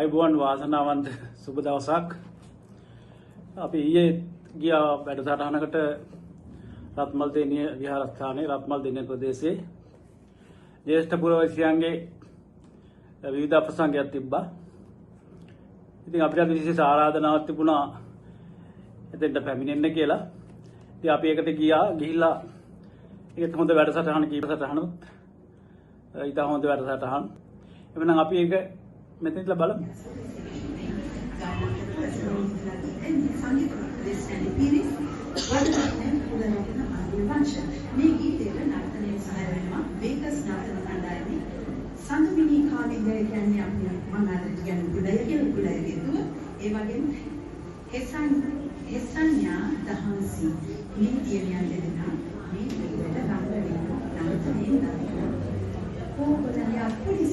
අයිබෝන් වාසනාවන්ත සුබ දවසක්. අපි ඊයේ ගියා වැඩසටහනකට රත්මල් දෙනිය විහාරස්ථානයේ රත්මල් දෙනිය ප්‍රදේශයේ ජ්‍යෙෂ්ඨ පුරවැසියන්ගේ විවිධ ප්‍රසංගයක් තිබ්බා. ඉතින් අපිට විශේෂ ආරාධනාවක් තිබුණා එතෙන්ට පැමිණෙන්න කියලා. ඉතින් අපි ඒකට ගිහිල්ලා ඒකත් හොඳ වැඩසටහන කීපසටහනුත් ඉතා හොඳ වැඩසටහන්. එවනම් අපි ඒක මෙතන ඉඳලා බලමු. මේ ගීතයට නර්තනයේ සහාය වෙනවා බේකස් නර්තන කණ්ඩායමේ සංගමිනී කාලිංගය කියන්නේ අපි මම අද කියන්නේ කුඩය කියන කුඩය ගීතුව ඒ වගේම හෙසන්යා දහන්සි මේ තියමියන් දෙදෙනා මේ ගීතයට රංගනයෙන් නර්තනයේ දානවා කොහොමද අපිස්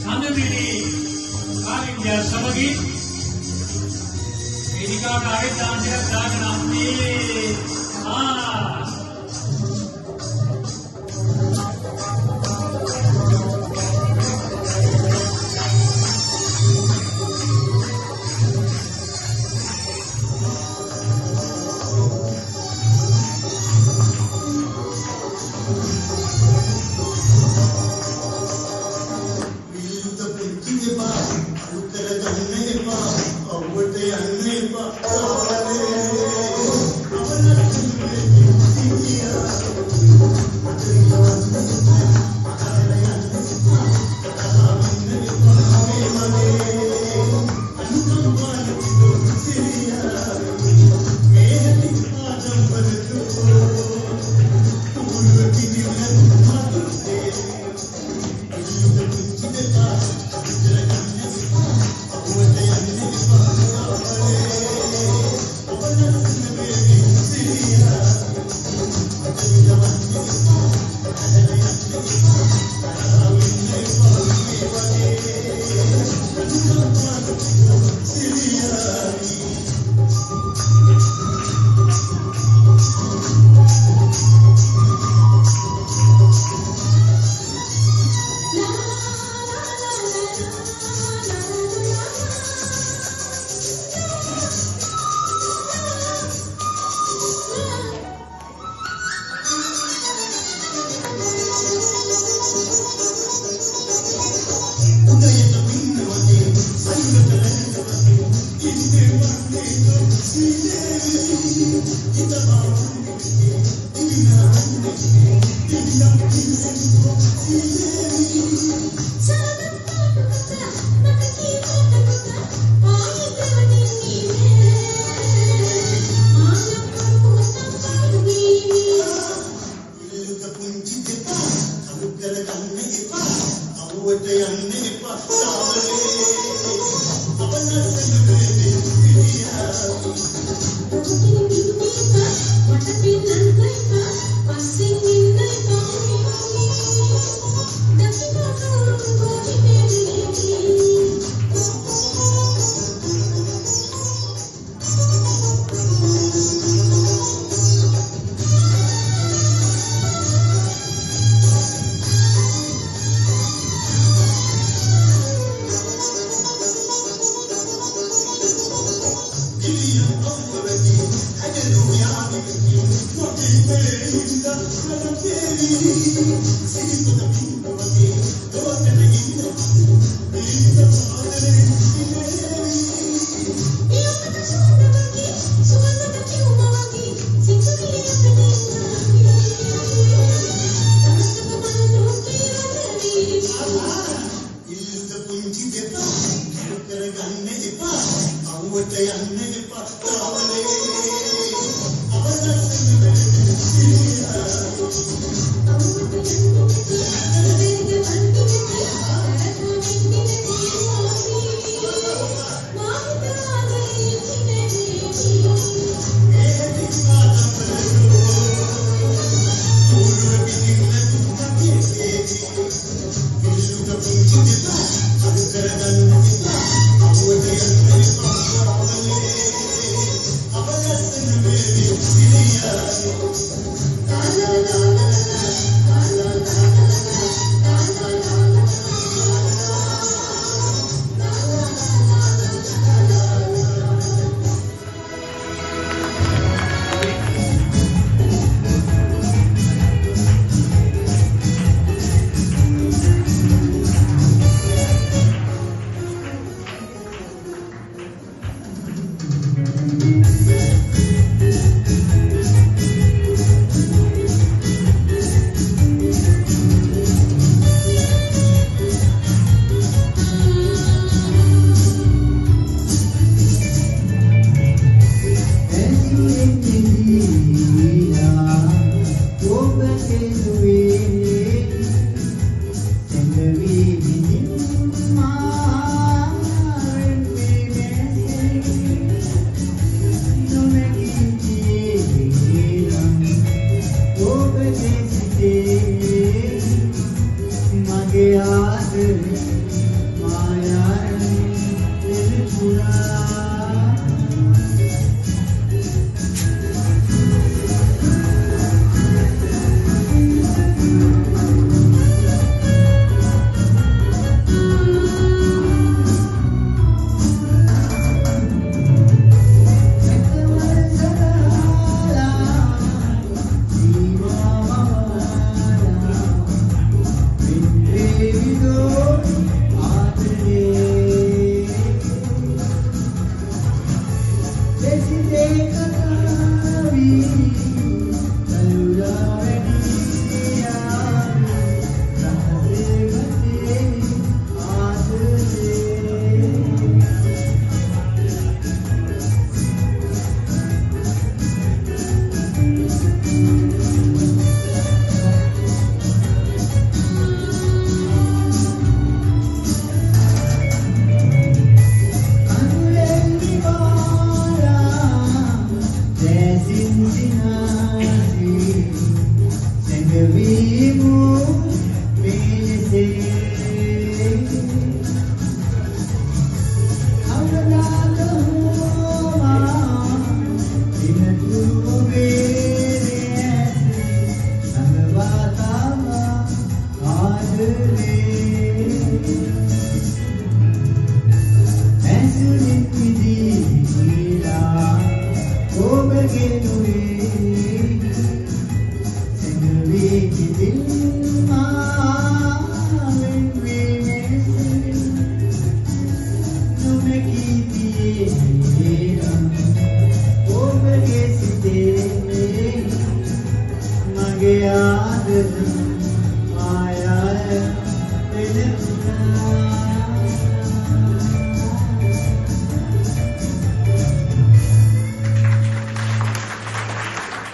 සංගමිනී කාලිංගය සමගි එනිකාට ආයෙත් දාන්නයක් දාගෙන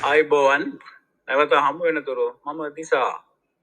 අයිබෝවන් නැවත හමු වෙනතුරු මම දිසා